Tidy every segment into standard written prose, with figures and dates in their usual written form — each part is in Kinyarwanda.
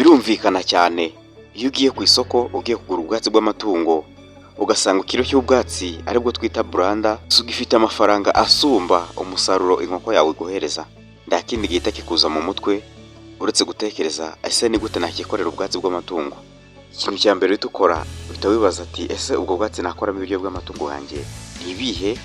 birumvikana cyane iyo ugiye ku isoko ugiye kugura ubwatsi bw'amatungo ugasanga ikiro cy'ubwatsi aribwo twita buranda ugifite amafaranga asumba umusaruro inkoko yawe iguhereza, nta kindi gihita kikuza mu mutwe uretse gutekereza ese ni gute nakikorera ubwatsi bw'amatungo. Ikintu cya mbere uhita ukora uhita wibaza ati ese ubwo bwatsi nakoramo ibiryo bw'amatungo yanjye ni ibihe,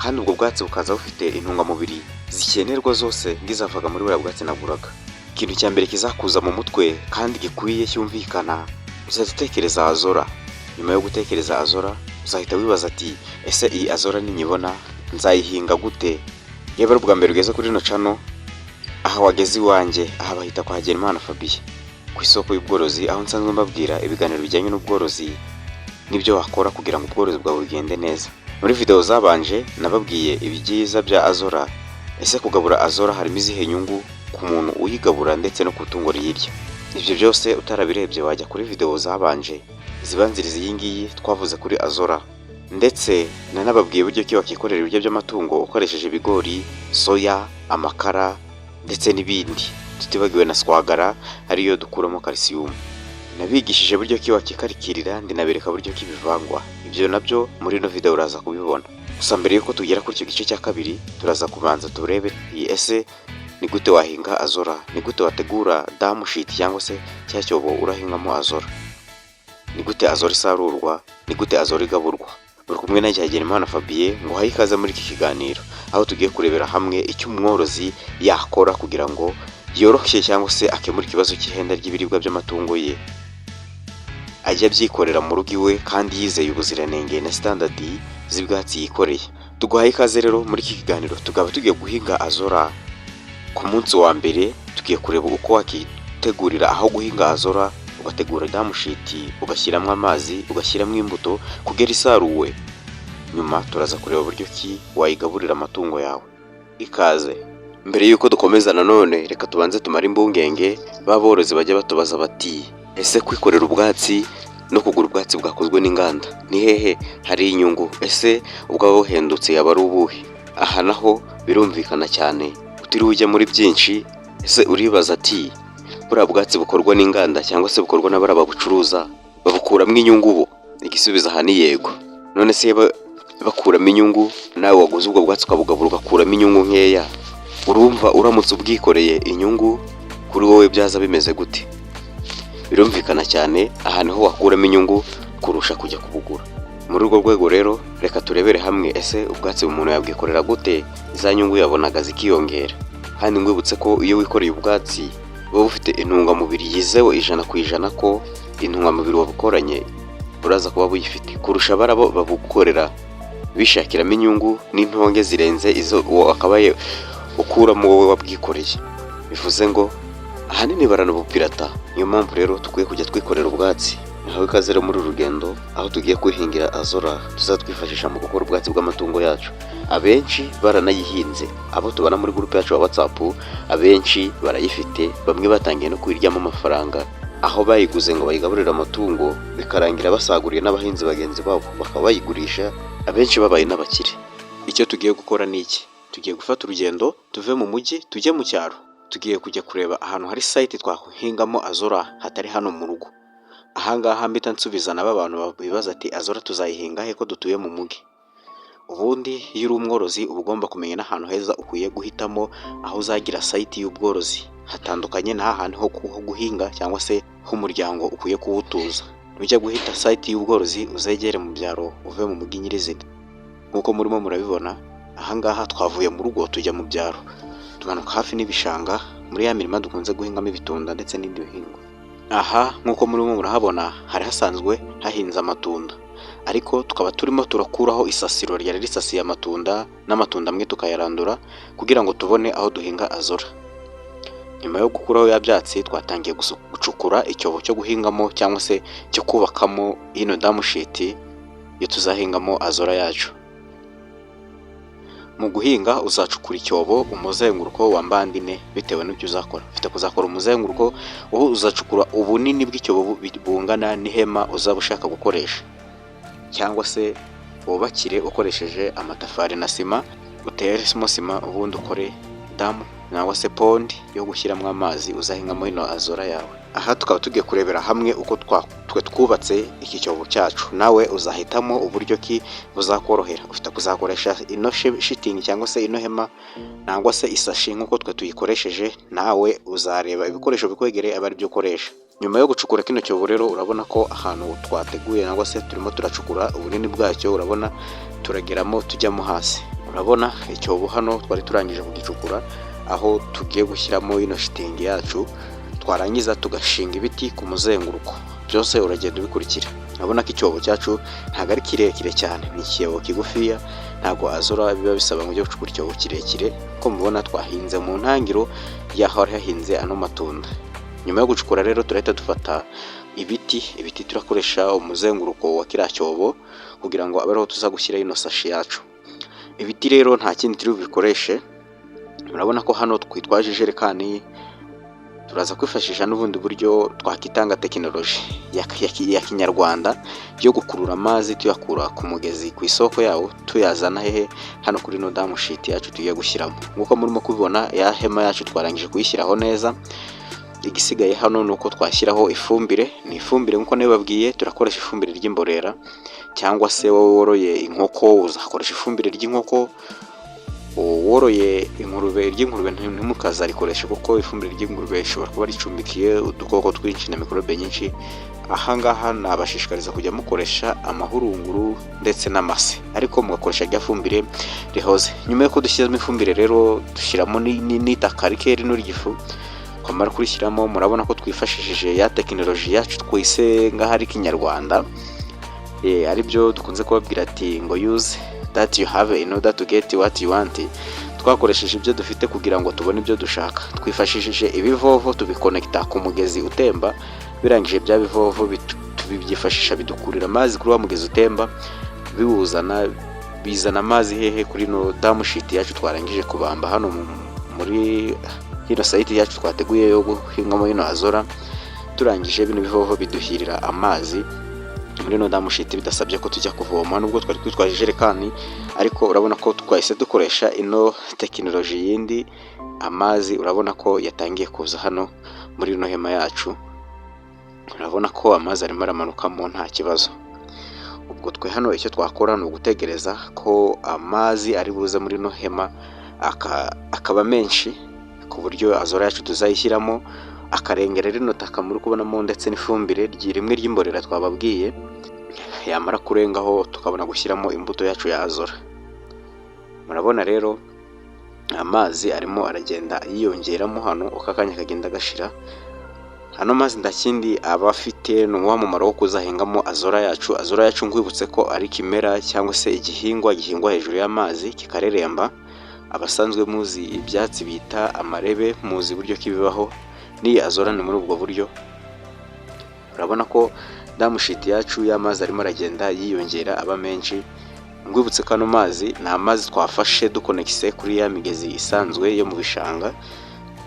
kandi ubwo bwatsi bukaza bufite intungamubiri zikenerwa zose ngizavaga muri buriya bwatsi naguraga. Ikintu cya mbere kizakuza mu mutwe kandi gikwiye cyumvikana uzahita utekereza azora. Nyuma yo gutekereza azora uzahita wibaza ati ese iyi azora ninyibona nzayihinga gute. Yewe ubwa mbere ugeze kuri no channel aha wageze iwanjye, aha bahita kwa Hagenimana Fabien ku isoko y'ubworozi, aho nsanzwe mbabwira ibiganiro bijyanye n'ubworozi n'ibyo wakora kugira ngo ubworozi bwawe bugende neza. Muri video zabanje nababwiye ibyiza bya azora, ese kugabura azora harimo izihe nyungu ku muntu uyigabura ndetse no kutungo riyirya. Ibyo byose utarabirebye wajya kuri video zabanje zibanziriza iyi ngiyi twavuze kuri azora, ndetse nanababwiye uburyo ki wakikorera ibiryo by'amatungo ukoresheje ibigori, soya, amakara ndetse n'ibindi, tutibagiwe na swagara ariyo dukuramo calcium. Nabigishije buryo ki wakikarikirira ndinabereka buryo ki bivangwa. Ibyo nabyo muri no video uraza kubibona. Gusa mbere yuko tugera kuri icyo gice cya kabiri turaza kubanza turebe ese ni gute wahinga azora, ni gute wategura damu sheet cyangwa se cya cyobo urahingamo azora, ni gute azora isarurwa, ni gute azora igaburwa. Uri kumwe na Hagenimana Fabien ngo haye ikaze muri iki kiganiro aho tugiye kurebera hamwe icyo umworozi yakora kugira ngo yoroshye cyangwa se akemura ikibazo cy'ihenda ry'ibiribwa by'amatungo ye, ajya byikorera mu rugo iwe kandi yizeye ubuziranenge na standard z'ibwatsi yikoreye. Tuguhaye ikaze rero muri iki kiganiro, tugaba tugiye guhinga azora. Ku munsi wa mbere tugiye kureba uko wakitegurira aho guhinga azora, ugategura damu sheet, ugashyiramo amazi, ugashyiramo imbuto kugera isaruwe. Nyuma turaza kureba uburyo ki wayigaburira amatungo yawe. Ikaze. Mbere yuko dukomeza nanone reka tubanze tumara imbungenge baborozi bajya batubaza bati ese kwikorera ubwatsi no kugura ubwatsi bwakozwe n'inganda ni hehe hari inyungu, ese ubwawe buhendutse yaba ari ubuhe? Aha naho birumvikana cyane utiriwe ujya muri byinshi. Ese uribaza ati buriya bwatsi bukorwa n'inganda cyangwa se bukorwa n'abari babucuruza babukuramo inyungu bo? Igisubizo aha ni yego. None se bakuramo inyungu nawe waguze ubwo bwatsi ukabugabura ugakuramo inyungu nkeya, urumva uramutse ubwikoreye inyungu kuri wowe byaza bimeze gute? Birumvikana cyane aha niho wakuramo inyungu kurusha kujya kubugura. Muri urwo rwego rero reka turebere hamwe ese ubwatsi umuntu yabwikorera gute za nyungu yabonaga zikiyongera. Kandi ngwibutse ko iyo wikoreye ubwatsi buba bufite intungamubiri yizewe 100% ko intungamubiri wabukoranye uraza kuba buyifite kurusha barabo babukorera bishakiramo inyungu n'intonge zirenze izo wakabaye ukuramo wowe wabwikoreye. Bivuze ngo ahanini baranabupirata. Niyo mpamvu rero tukwiye kujya twikorera ubwatsi. Naho ikaze rero muri urugendo aho tugiye kwihingira azora tuzatwifashisha mu gukora ubwatsi bw'amatungo yacu. Abenshi baranayihinze, abo tubana muri groupe yacu wa WhatsApp abenshi barayifite, bamwe batangiye no kwiryamo amafaranga aho bayiguze ngo bayigaburire amatungo bikarangira basaguriye n'abahinzi bagenzi babo bakaba bayigurisha, abenshi babaye n'abakire. Icyo tugiye gukora ni iki? Tugiye gufata urugendo tuve mu mujyi tujye mu cyaro. Tugiye kujya kureba ahantu hari site twahingamo azora hatari hano mu rugo. Ahangaha mpita nsubizana abantu babibaza ati azora tuzayihinga he ko dutuye mu mujyi? Ubundi iyo uri umworozi uba ugomba kumenya n'ahantu heza ukwiye guhitamo aho uzagira site y'ubworozi, hatandukanye na hahandi ho guhinga cyangwa se h'umuryango ukwiye kuwutuza. Nujya guhita site y'ubworozi uzegere mu byaro uve mu mujyi nyirizina. Nkuko murimo murabibona ahangaha twavuye mu rugo tujya mu byaro, tumanuka hafi n'ibishanga muri ya mirima dukunze guhingamo ibitunda ndetse n'indi bihingwa. Aha nkuko murimo murahabona hari hasanzwe hahinze amatunda, ariko tukaba turimo turakuraho isasiro ryari risasiye amatunda n'amatunda amwe tukayarandura kugira ngo tubone aho duhinga azora. Nyuma yo gukuraho ya byatsi twatangiye gucukura icyobo cyo guhingamo cyangwa se cyo kubakamo ino damu sheet yo tuzahingamo azora yacu. Mu guhinga uzacukura icyobo umuzenguruko wa mbandine bitewe n'ibyo uzakora. Ufite kuzakora umuzenguruko aho uzacukura ubunini bw'icyobo bungana n'ihema uzaba ushaka gukoresha, cyangwa se wubakire ukoresheje amatafari na sima, uteremo sima ubundi ukore damu nangwa se pond yo gushyiramo amazi uzahingamo ino azora yawe. Aha tukaba tugiye kurebera hamwe uko twe twubatse iki cyobo cyacu, nawe uzahitamo uburyo ki buzakorohera. Ufite kuzakoresha ino shitingi cyangwa se ino hema nangwa se isashi nk'uko twe tuyikoresheje, nawe uzareba ibikoresho bikwegereye aba ari byo ukoresha. Nyuma yo gucukura kino cyobo rero urabona ko ahantu twateguye nangwa se turimo turacukura ubunini bwacyo, urabona turageramo tujyamo hasi. Urabona icyobo hano twari turangije kugicukura, aho tugiye gushyiramo ino shitingi yacu, twarangiza tugashinga ibiti ku muzenguruko. Byose uragenda ubikurikira. Urabona ko icyobo cyacu ntabwo ari kirekire cyane, ni icyobo kigufiya, ntabwo azora biba bisaba ngo ujye gucukura icyobo kirekire. Ko mubona twahinze mu ntangiro y'aho hari hahinze ano matunda. Nyuma yo gucukura rero turahita dufata ibiti turakoresha umuzenguruko wa kiriya cyobo kugira ngo abe ariho tuza gushyira ino sashi yacu. Ibiti rero nta kindi turi bubikoreshe, urabona ko hano twitwaje ijerekani. Turaza kwifashisha n'ubundi buryo twakitanga tekinoloji ya kinyarwanda yo gukurura amazi tuyakura ku mugezi ku isoko yawo tuyazana hehe hano kuri no damu sheet yacu tugiye gushyiramo. Nk'uko murimo kubibona ya hema yacu twarangije kuyishyiraho neza. Igisigaye hano nuko twashyiraho ifumbire. Ni ifumbire nk'uko nabibabwiye, turakoresha ifumbire ry'imborera, cyangwa se wowe woroye inkoko uzakoresha ifumbire ry'inkoko. Woroye ry'ingurube ntimukazarikoresha kuko ifumbire ry'ingurube ishobora kuba ricumbikiye udukoko twinshi na mikorobe nyinshi. Ahangaha nabashishikariza kujya mukoresha amahurunguru ndetse n'amase, ariko mugakoresha rya fumbire rihoze. Nyuma yo dushyiramo ifumbire rero dushyiramo n'itaka rikeri n'uryifu. Twamara kurishyiramo murabona ko twifashishije ya tekinoloji yacu twise ngaho ari kinyarwanda, ari byo dukunze kubabwira ati ngo use that you have in order to get what you want. Twakoresheje ibyo dufite kugira ngo tubone ibyo dushaka. Twifashishije ibivovo tubikonekita ku mugezi utemba, birangije bya bivovo tubyifashisha bidukurira amazi kuri wa mugezi utemba, bizana amazi hehe kuri no damu sheet yacu twarangije kubamba hano muri hino site yacu twateguye yo guhingamo ino azora. Turangije bino bivovo biduhirira amazi muri no damu sheet bidasabye ko tujya kuvoma, nubwo twari twitwaje ijerekani, ariko urabona ko twahise dukoresha ino tekinoloji yindi. Amazi urabona ko yatangiye kuza hano muri ino hema yacu. Urabona ko amazi arimo aramanukamo nta kibazo. Ubwo twe hano icyo twakora ni ugutegereza ko amazi ari buze muri ino hema akaba menshi, ku buryo azora yacu tuzayishyiramo akarengera rino taka muri kubonamo ndetse n'ifumbire rimwe ry'imborera twababwiye. Yamara kurengaho tukabona gushyiramo imbuto yacu ya azora. Murabona rero amazi arimo aragenda yiyongeramo hano, uko akanya kagenda gashira. Hano mazi ndakindi aba afite n'uwa mumaro wo kuzahingamo azora yacu. Azora yacu ngwibutse ko ari kimera cyangwa se igihingwa gihingwa hejuru y'amazi kikareremba. Abasanzwe muzi ibyatsi bita amarebe, muzi buryo kibibaho. Ni azora ni muri ubwo buryo. Urabona ko damu sheet yacu y'amazi arimo aragenda yiyongera aba menshi. Ngwibutse ko ano mazi ni amazi twafashe dukonekise kuri ya migezi isanzwe yo mu bishanga,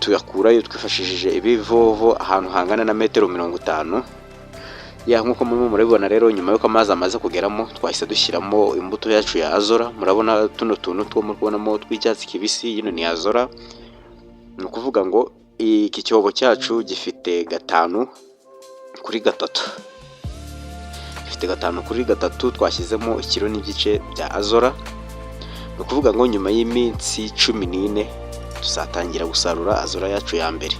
tuyakurayo twifashishije ibivovo ahantu hangana na metero 50. Nk'uko murabibona rero, nyuma y'uko amazi amaze kugeramo twahise dushyiramo imbuto yacu ya azora. Murabona tuno tuntu two muri kubonamo tw'icyatsi kibisi, yino ni azora. Ni ukuvuga ngo iki cyobo cyacu gifite 5 kuri 3. Gifite 5 kuri 3, twashyizemo ikiro n'igice bya azora. Ni ukuvuga ngo nyuma y'iminsi 14 tuzatangira gusarura azora yacu ya mbere.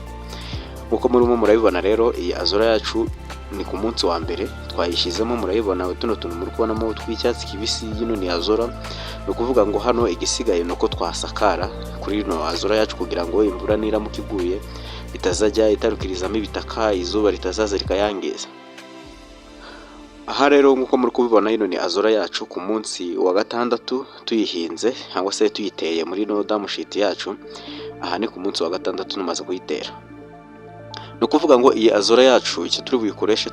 Nk'uko murimo murabibona rero, iyi azora yacu ni ku munsi wa mbere twayishyizemo. Murayibona tuno tuntu muri kubonamo tw'icyatsi kibisi, yino ni azora. Ni ukuvuga ngo hano igisigaye nuko twasakara kuri ino azora yacu kugira ngo imvura niramuka iguye itazajya itarukirizamo ibitaka, izuba ritazaza rikayangiza. Aha rero nk'uko muri kubibona, yino ni azora yacu ku munsi wa 6 tuyihinze cyangwa se tuyiteye muri no damu sheet yacu. Aha ni ku munsi wa 6 tumaze kuyitera. No kuvuga ngo iyi azora yacu icyo turi buyikoreshe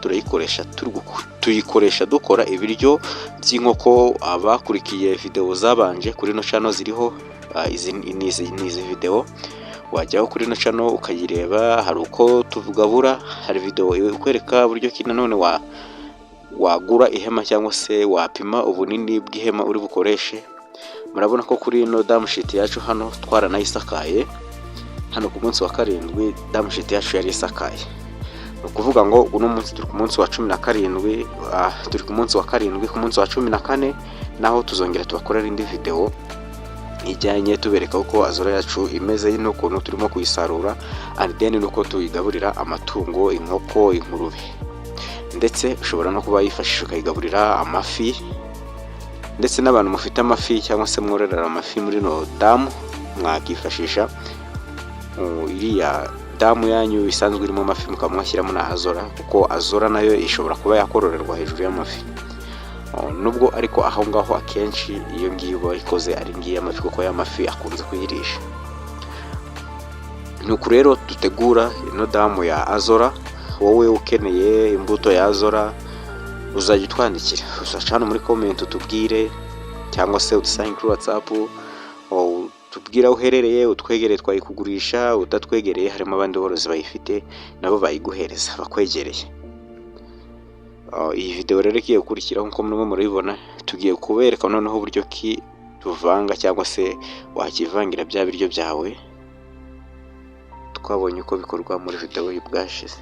tuyikoresha dukora ibiryo by'inkoko. Abakurikiye video zabanje kuri no channel ziriho izi video, wajyaho kuri no channel ukayireba. Hari uko tuvugabura, hari video ikwereka buryo ki nanone wagura ihema cyangwa se wapima ubunini bw'ihema uri bukoreshe. Murabona ko kuri no damu sheet yacu hano twaranayisakaye. hano ku munsi wa karindwi damushiti yacu yari isakaye. Ni ukuvuga ngo uno munsi turi ku munsi wa 17, turi ku munsi wa karindwi, ku munsi wa 14 naho tuzongera tubakorera indi video ijyanye tubereka uko azora yacu imeze n'ukuntu turimo kuyisarura, and then nuko tuyigaburira amatungo, inkoko, ingurube, ndetse ushobora no kuba yifashisha ukayigaburira amafi, ndetse n'abantu mufite amafi cyangwa se mwororera amafi muri no damu mwakifashisha iriya damu yanyu isanzwe irimo amafi mukaba mwashyiramo na azora, kuko azora nayo ishobora kuba yakororerwa hejuru y'amafi. Nubwo ariko aho ngaho akenshi iyo ngiyo bayikoze ari ngiye amafi, kuko y'amafi akunze kuyirisha. Nuko rero dutegura ino damu ya azora. Wowe ukeneye imbuto ya azora uzajya utwandikira, uzaca hano muri comment utubwire, cyangwa se udusange kuri WhatsApp tubwira aho uherereye, utwegereye twayikugurisha, utatwegereye harimo abandi borozi bayifite nabo bayiguhereza bakwegereye. Iyi video rero igiye gukurikiraho nko murimo murabibona, tugiye kubereka noneho uburyo ki tuvanga cyangwa se wakivangira bya biryo byawe twabonye uko bikorwa muri video y'ubwashize.